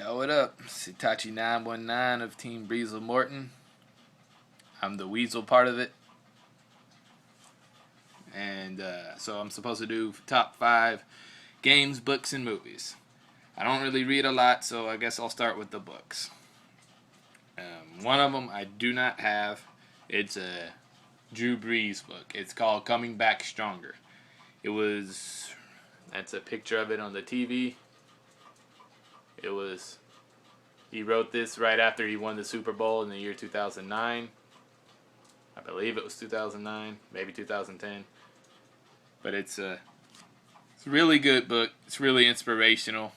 Yo, what up? It's Itachi 919 of Team Breezel Morton. I'm the Weasel part of it. And so I'm supposed to do top 5 games, books, and movies. I don't really read a lot, so I guess I'll start with the books. One of them I do not have. It's a Drew Brees book. It's called Coming Back Stronger. That's a picture of it on the TV. He wrote this right after he won the Super Bowl in the year 2009. I believe it was 2009, maybe 2010. But it's a really good book. It's really inspirational.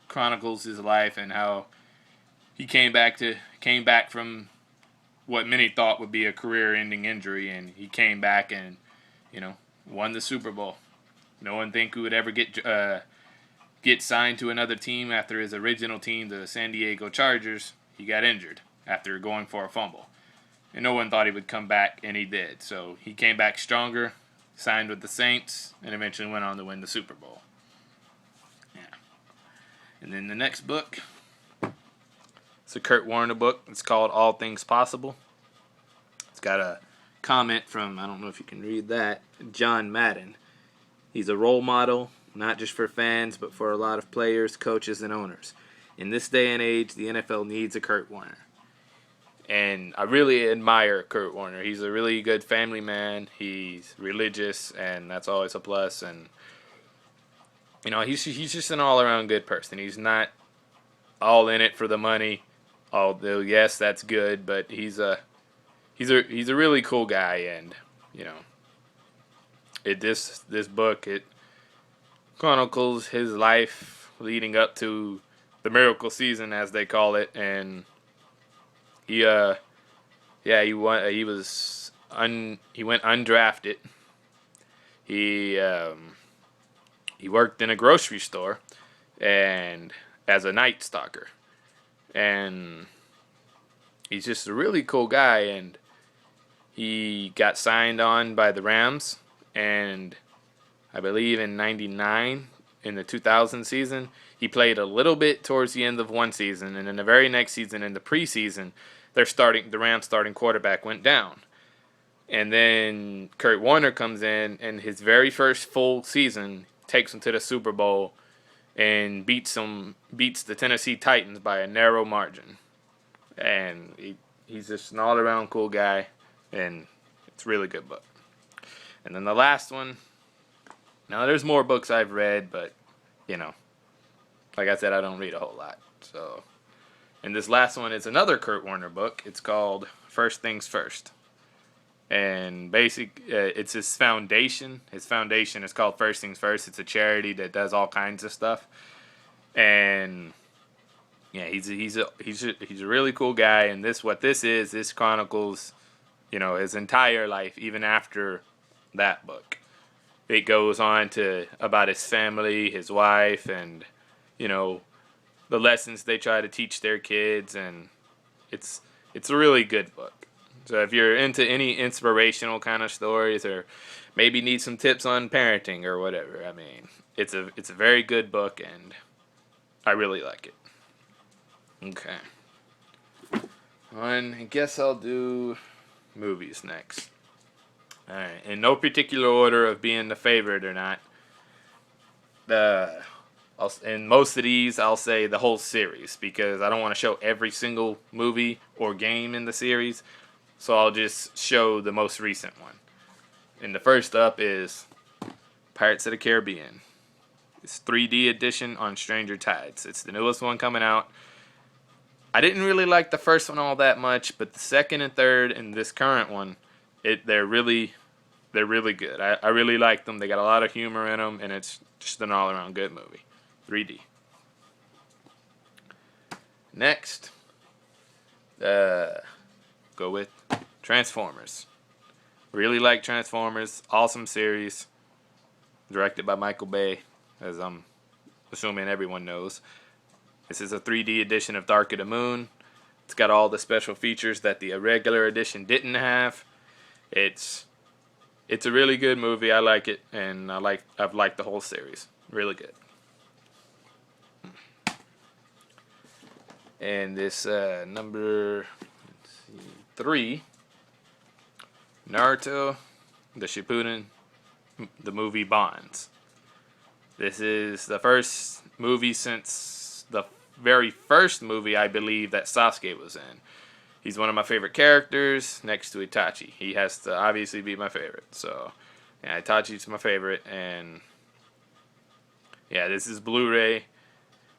Chronicles his life and how he came back from what many thought would be a career-ending injury, and he came back and won the Super Bowl. No one think he would ever get signed to another team after his original team, the San Diego Chargers. He got injured after going for a fumble. And no one thought he would come back, and he did. So he came back stronger, signed with the Saints, and eventually went on to win the Super Bowl. Yeah. And then the next book, it's a Kurt Warner book. It's called All Things Possible. It's got a comment from, I don't know if you can read that, John Madden. He's a role model, not just for fans, but for a lot of players, coaches, and owners. In this day and age, the NFL needs a Kurt Warner. And I really admire Kurt Warner. He's a really good family man. He's religious, and that's always a plus. And he's just an all-around good person. He's not all in it for the money. Although yes, that's good, but he's a really cool guy, and this book chronicles his life leading up to the miracle season, as they call it, and he went undrafted. He worked in a grocery store and as a night stalker, and he's just a really cool guy. And he got signed on by the Rams, and I believe in '99, in the 2000 season, he played a little bit towards the end of one season, and in the very next season, in the preseason, the Rams starting quarterback went down. And then Kurt Warner comes in, and his very first full season takes him to the Super Bowl and beats the Tennessee Titans by a narrow margin. And he's just an all-around cool guy, and it's a really good book. And then the last one, now there's more books I've read, but like I said, I don't read a whole lot. So, and this last one is another Kurt Warner book. It's called First Things First. And it's his foundation. His foundation is called First Things First. It's a charity that does all kinds of stuff. And yeah, he's a really cool guy. And this chronicles, his entire life, even after that book. It goes on about his family, his wife, and the lessons they try to teach their kids, and it's a really good book. So if you're into any inspirational kind of stories, or maybe need some tips on parenting or whatever, it's a very good book, and I really like it. Okay. I guess I'll do movies next. Alright, in no particular order of being the favorite or not. In most of these, I'll say the whole series, because I don't want to show every single movie or game in the series, so I'll just show the most recent one. And the first up is Pirates of the Caribbean. It's 3D edition on Stranger Tides. It's the newest one coming out. I didn't really like the first one all that much, but the second and third and this current one, they're really good. I really like them. They got a lot of humor in them, and it's just an all-around good movie. 3D. Next, go with Transformers. Really like Transformers. Awesome series. Directed by Michael Bay, as I'm assuming everyone knows. This is a 3D edition of Dark of the Moon. It's got all the special features that the regular edition didn't have. It's a really good movie. I like it, and I've liked the whole series. Really good. And this number 3, Naruto, the Shippuden, the movie Bonds. This is the first movie since the very first movie, I believe, that Sasuke was in. He's one of my favorite characters next to Itachi. He has to obviously be my favorite. So, yeah, Itachi's my favorite. And, yeah, this is Blu-ray.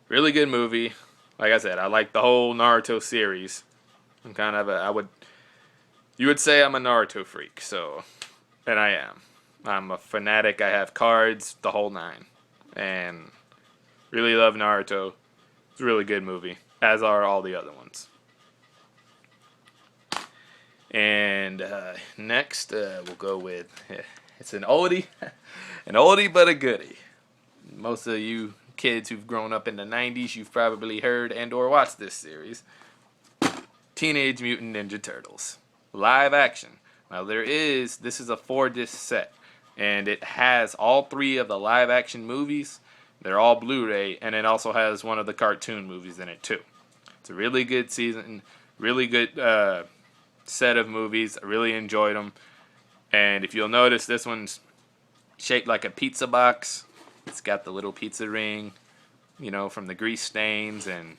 Really good movie. Like I said, I like the whole Naruto series. I'm kind of you would say I'm a Naruto freak. So, and I am. I'm a fanatic. I have cards, the whole nine. And really love Naruto. It's a really good movie, as are all the other ones. And next, we'll go with, it's an oldie, an oldie but a goodie. Most of you kids who've grown up in the 90s, you've probably heard and or watched this series. Teenage Mutant Ninja Turtles. Live action. Now this is a 4-disc set, and it has all 3 of the live action movies. They're all Blu-ray, and it also has one of the cartoon movies in it too. It's a really good season, really good set of movies. I really enjoyed them. And if you'll notice, this one's shaped like a pizza box. It's got the little pizza ring, you know, from the grease stains, and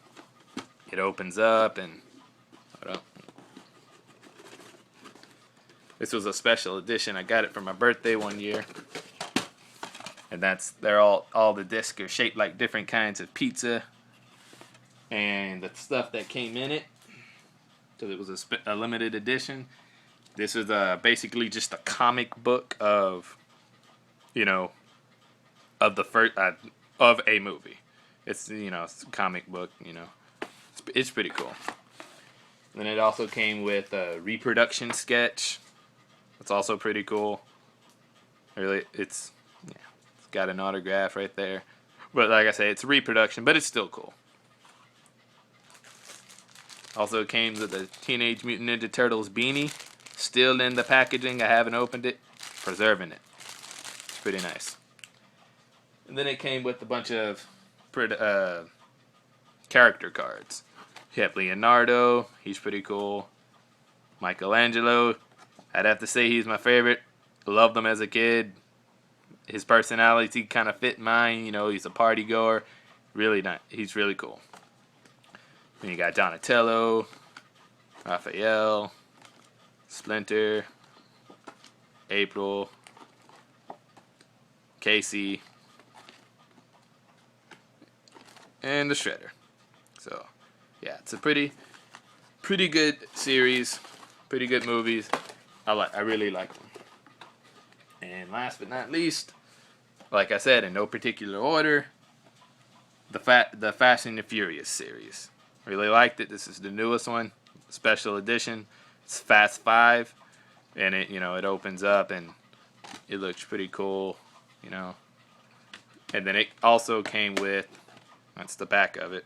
it opens up and hold up. This was a special edition. I got it for my birthday one year. And they're all the discs are shaped like different kinds of pizza. And the stuff that came in it, because it was a limited edition. This is basically just a comic book of, you know, of the first of a movie. It's, you know, it's a comic book. You know, it's pretty cool. Then it also came with a reproduction sketch. It's also pretty cool. Really, it's got an autograph right there. But like I say, it's a reproduction, but it's still cool. Also came with a Teenage Mutant Ninja Turtles beanie. Still in the packaging. I haven't opened it. Preserving it. It's pretty nice. And then it came with a bunch of character cards. You have Leonardo. He's pretty cool. Michelangelo. I'd have to say he's my favorite. Loved him as a kid. His personality kind of fit mine. You know, he's a party goer. Really nice. He's really cool. Then you got Donatello, Raphael, Splinter, April, Casey, and the Shredder. So, yeah, it's a pretty good series, pretty good movies. I really like them. And last but not least, like I said, in no particular order, the Fast and the Furious series. Really liked it. This is the newest one, special edition. It's Fast 5, and it opens up and it looks pretty cool, you know. And then it also came with, that's the back of it.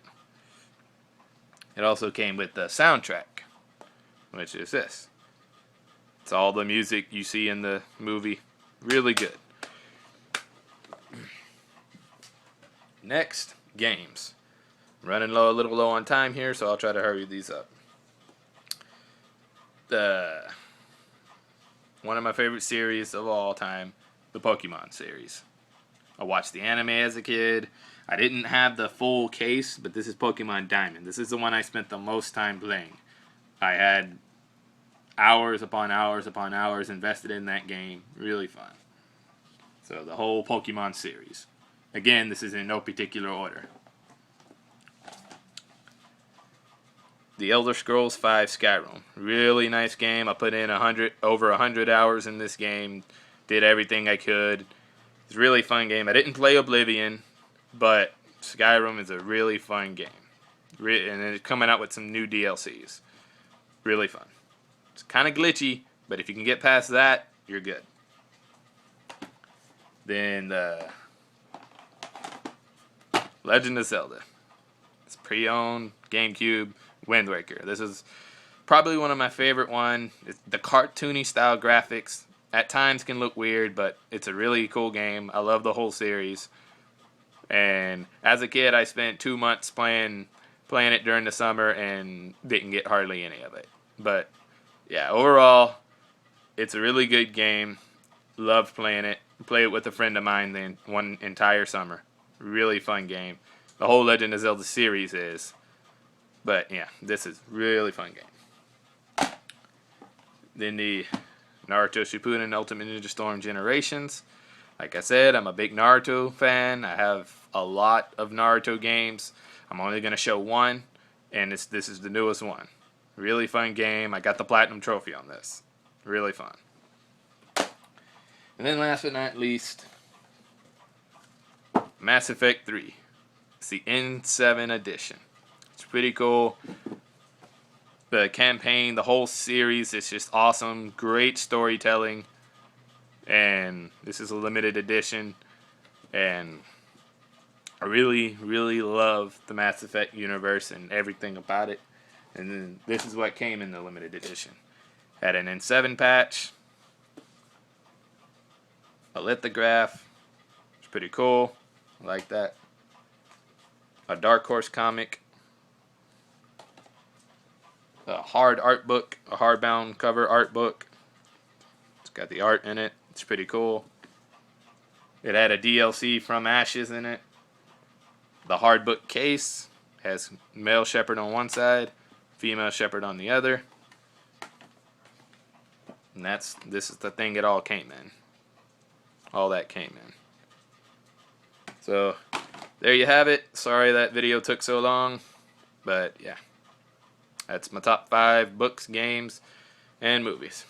It also came with the soundtrack, which is this. It's all the music you see in the movie. Really good. Next, games. I'm running a little low on time here, so I'll try to hurry these up. One of my favorite series of all time, the Pokemon series. I watched the anime as a kid. I didn't have the full case, but this is Pokemon Diamond. This is the one I spent the most time playing. I had hours upon hours upon hours invested in that game. Really fun. So the whole Pokemon series. Again, this is in no particular order. The Elder Scrolls V Skyrim. Really nice game. I put in over 100 hours in this game. Did everything I could. It's a really fun game. I didn't play Oblivion, but Skyrim is a really fun game. And it's coming out with some new DLCs. Really fun. It's kind of glitchy, but if you can get past that, you're good. Then the Legend of Zelda. It's pre-owned GameCube Wind Waker. This is probably one of my favorite one. The cartoony style graphics at times can look weird, but it's a really cool game. I love the whole series. And as a kid, I spent 2 months playing playing it during the summer and didn't get hardly any of it. But yeah, overall, it's a really good game. Loved playing it. Played it with a friend of mine then one entire summer. Really fun game. The whole Legend of Zelda series is. But yeah, this is really fun game. Then the Naruto Shippuden Ultimate Ninja Storm Generations. Like I said, I'm a big Naruto fan. I have a lot of Naruto games. I'm only going to show one, and this is the newest one. Really fun game. I got the Platinum Trophy on this. Really fun. And then last but not least, Mass Effect 3. It's the N7 edition. It's pretty cool. The campaign, the whole series is just awesome. Great storytelling. And this is a limited edition. And I really, really love the Mass Effect universe and everything about it. And then this is what came in the limited edition. Had an N7 patch. A lithograph. It's pretty cool. I like that. A Dark Horse comic. A hard art book. A hardbound cover art book. It's got the art in it. It's pretty cool. It had a DLC from Ashes in it. The hard book case has male Shepard on one side, female Shepard on the other. And this is the thing it all came in. All that came in. So, there you have it. Sorry that video took so long. But, yeah. That's my top 5 books, games, and movies.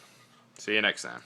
See you next time.